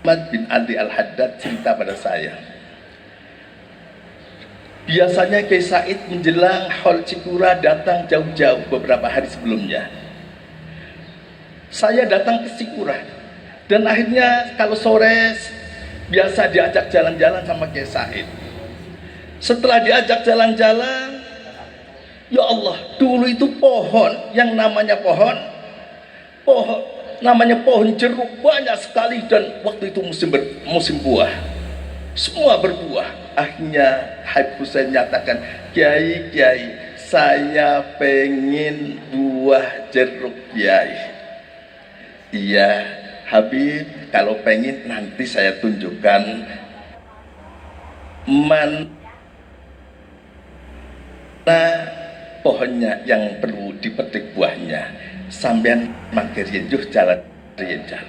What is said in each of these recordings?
Ahmad bin Ali Al-Haddad cerita pada saya. Biasanya Kiai Said menjelang Haul Cikura datang jauh-jauh beberapa hari sebelumnya. Saya datang ke Cikura dan akhirnya kalau sore biasa diajak jalan-jalan sama Kiai Said. Setelah diajak jalan-jalan, ya Allah, dulu itu pohon yang namanya pohon jeruk banyak sekali, dan waktu itu musim buah, semua berbuah. Akhirnya Habib Hussein nyatakan, Kiai, saya pengen buah jeruk, Kiai. Iya Habib, kalau pengen nanti saya tunjukkan mana pohonnya yang perlu dipetik buahnya. Sampean mampir yenjuh jalan jalan.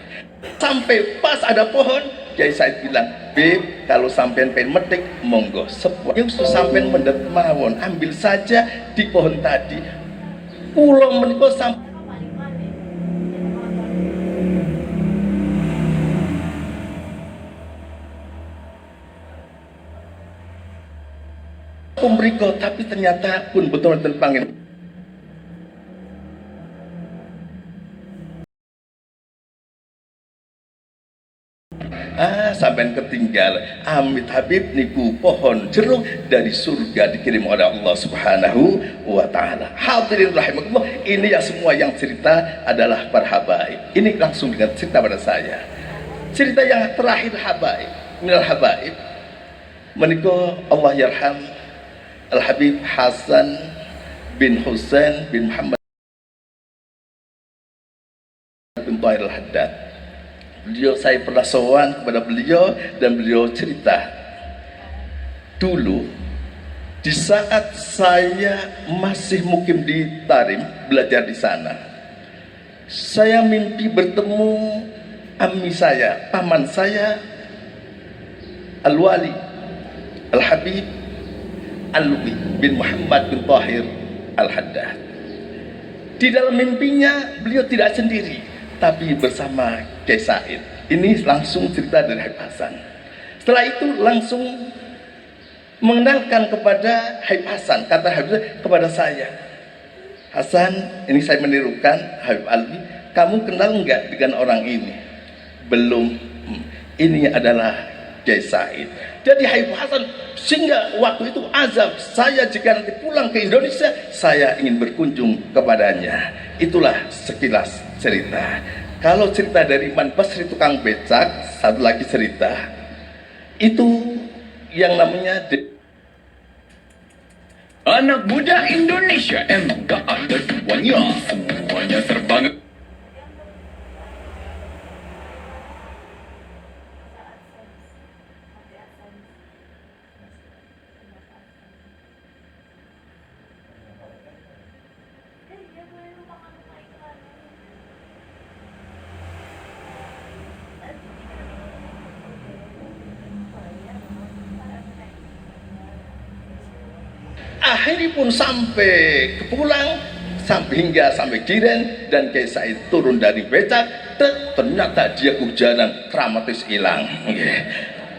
Sampai pas ada pohon, Kiai Said bilang, Beb, kalau sampean pengen metik, monggo. Sepuasnya sampean mendet mawon, ambil saja di pohon tadi. Pulau meniko sampai pemriko, tapi ternyata pun betul-betul panggil. Sampai ketinggal amit Habib niku pohon jeruk dari surga dikirim oleh Allah Subhanahu wa ta'ala. Hadirin rahimakumullah, ini yang semua yang cerita adalah para habaib. Ini langsung dengan cerita pada saya. Cerita yang terakhir habaib, minal habaib menika Allah yarham Al-Habib Hasan bin Hussein bin Muhammad bin Tahir Al-Haddad. Beliau, saya pernah sowan kepada beliau dan beliau cerita, dulu di saat saya masih mukim di Tarim, belajar di sana, saya mimpi bertemu ammi saya, paman saya, Al-Wali Al-Habib Alwi bin Muhammad bin Tahir Al-Haddad. Di dalam mimpinya beliau tidak sendiri, tapi bersama Kiai Said. Ini langsung cerita dari Habib Hasan. Setelah itu langsung mengenalkan kepada Habib Hasan. Kata Habib kepada saya, Hasan, ini saya menirukan Habib Alwi, kamu kenal enggak dengan orang ini? Belum. Ini adalah Kiai Said. Jadi Habib Hasan, sehingga waktu itu azab saya jika nanti pulang ke Indonesia, saya ingin berkunjung kepadanya. Itulah sekilas cerita. Kalau cerita dari Iman Basri tukang becak, satu lagi cerita itu yang namanya anak muda Indonesia, enggak ada duanya, semuanya serba. akhirnya pun sampai ke pulang, hingga sampai Kiren, dan Kiai Said turun dari becak, ternyata dia kehujanan, kramatis hilang.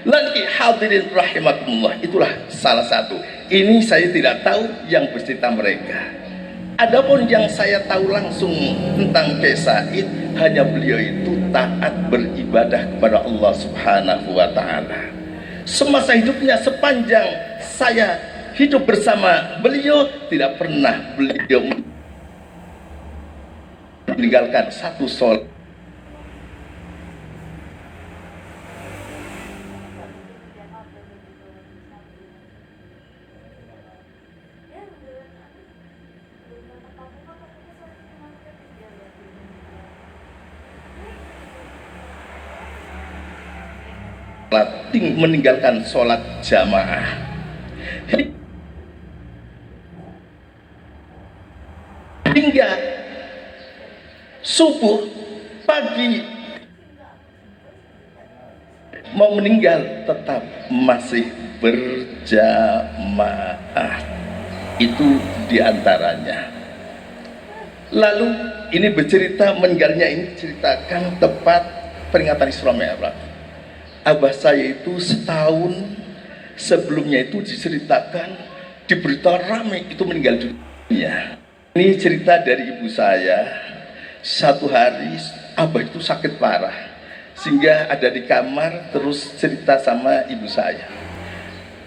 Lagi hadirin rahimakumullah, itulah salah satu. Ini saya tidak tahu yang bercerita mereka. Adapun yang saya tahu langsung tentang Kiai Said, hanya beliau itu taat beribadah kepada Allah Subhanahu wa ta'ala. Semasa hidupnya, sepanjang saya hidup bersama beliau, tidak pernah beliau meninggalkan satu sholat. Meninggalkan sholat jamaah hingga subuh pagi mau meninggal tetap masih berjamaah. Itu diantaranya. Lalu ini bercerita meninggalnya, ini ceritakan tepat peringatan Isra Mi'raj. abah saya itu setahun sebelumnya itu diceritakan, di berita rame itu meninggal dunia. Ini cerita dari ibu saya. Satu hari abah itu sakit parah, sehingga ada di kamar terus cerita sama ibu saya,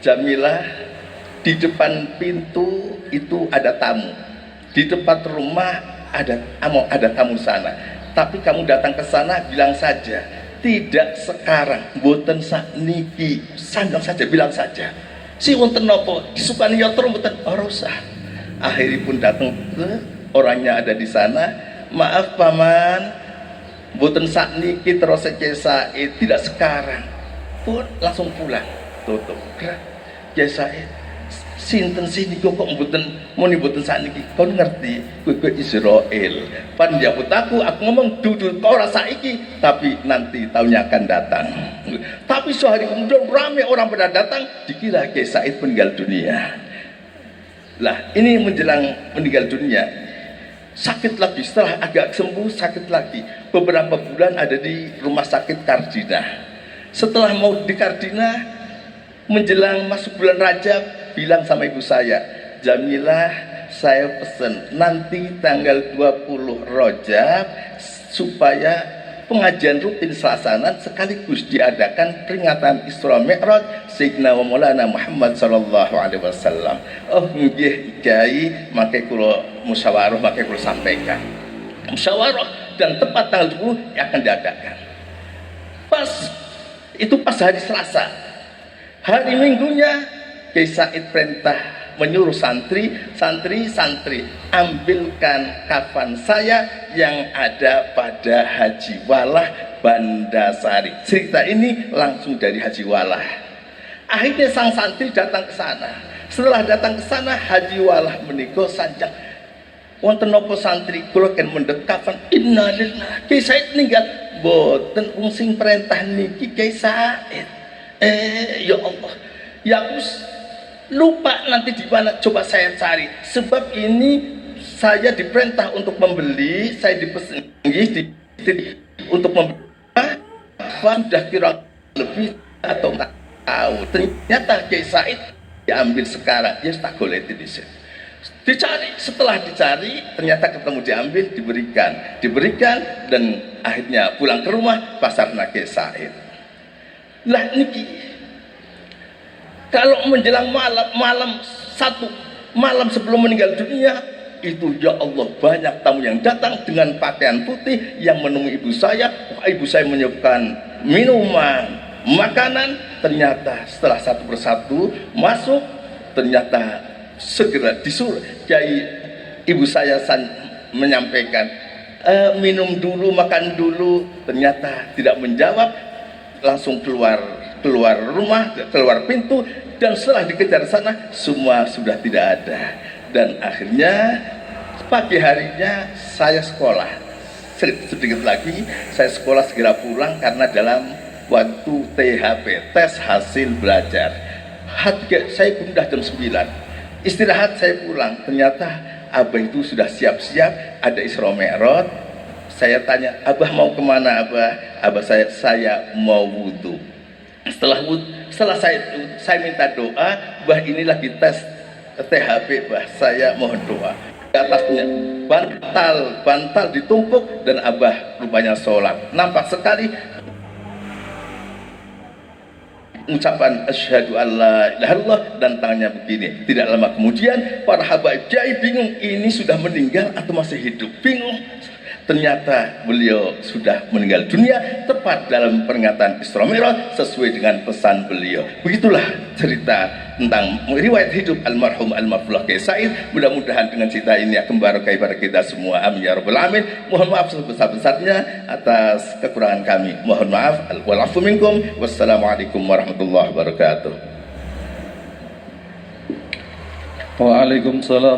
Jamilah, di depan pintu itu ada tamu, di depan rumah ada tamu sana, tapi kamu datang ke sana bilang saja, tidak sekarang, boten sakniki, sandang saja, bilang saja. Si wonten nopo disukani yotro boten orosa. Akhirnya pun datang ke orangnya ada di sana. Maaf paman, boten sakniki terus Said, tidak sekarang. Pun langsung pulang. Tutup. Said, sinten sini kok mboten muni boten sakniki. Kau ngerti? Kowe Israel. Pan jabut aku ngomong duduk kau rasa iki, tapi nanti tahunnya akan datang. Tapi sehari kemudian ramai orang pada datang, dikira Kiai Said meninggal dunia. Lah, ini menjelang meninggal dunia. Sakit lagi, setelah agak sembuh sakit lagi. Beberapa bulan ada di rumah sakit Kardina. Setelah mau di Kardina, menjelang masuk bulan Rajab, bilang sama ibu saya, Jamilah, saya pesen nanti tanggal 20 Rajab supaya pengajian rutin Selasanan sekaligus diadakan peringatan Isra Mi'raj Sayyidina wa Maulana Muhammad sallallahu alaihi wasallam. Oh nggih Kiai, mangke kula musyawarah, mangke kula sampaikan. Musyawarah dan tepat tanggal 20 akan diadakan. Pas hari Selasa. Hari Minggunya Kiai Said perintah menyuruh santri ambilkan kafan saya yang ada pada Haji Walah Bandasari. Cerita ini langsung dari Haji Walah. Akhirnya sang santri datang ke sana. Setelah datang ke sana, Haji Walah menika sanjang, wonten napa santri kula ken mendhet kafan. Innalillahi, Kiai Said ninggal. Boten sing perintah niki Kiai Said. Ya Allah, ya Gus, lupa nanti di mana, coba saya cari. Sebab ini saya diperintah untuk membeli, saya dipesan untuk membeli. Sudah kira lebih atau tak tahu. Ternyata Kiai Said diambil sekarang. Ya tak boleh dicari. Setelah dicari, ternyata ketemu, diambil, diberikan dan akhirnya pulang ke rumah pasar Kiai Said. Lah niki. Kalau menjelang malam sebelum meninggal dunia, itu ya Allah banyak tamu yang datang dengan pakaian putih yang menemui ibu saya. Ibu saya menyiapkan minuman, makanan. Ternyata setelah satu persatu masuk, ternyata segera disuruh ibu saya menyampaikan, minum dulu, makan dulu. Ternyata tidak menjawab, langsung keluar rumah, keluar pintu, dan setelah dikejar sana semua sudah tidak ada. Dan akhirnya pagi harinya saya sekolah, sedikit lagi saya sekolah segera pulang karena dalam waktu THP, tes hasil belajar. Saya pindah jam 9, istirahat saya pulang, ternyata abah itu sudah siap-siap ada Isra Mi'raj. Saya tanya, abah mau kemana abah? Abah saya mau wudhu. Setelah saya minta doa, bah ini lagi tes THP, bah saya mohon doa. Di atasnya bantal ditumpuk dan abah rupanya sholat. Nampak sekali ucapan asyhadu alla ilaha illallah dan tangannya begini. Tidak lama kemudian para habaib Kiai bingung, ini sudah meninggal atau masih hidup, bingung. Ternyata beliau sudah meninggal dunia tepat dalam peringatan Isra Mi'raj sesuai dengan pesan beliau. Begitulah cerita tentang riwayat hidup almarhum al-mafluh Kiai Said. Mudah-mudahan dengan cerita ini akan barokah pada kita semua. Amin ya rabbal alamin. Mohon maaf sebesar-besarnya atas kekurangan kami. Mohon maaf. Wal afu minkum. Wassalamualaikum warahmatullahi wabarakatuh. Waalaikumsalam.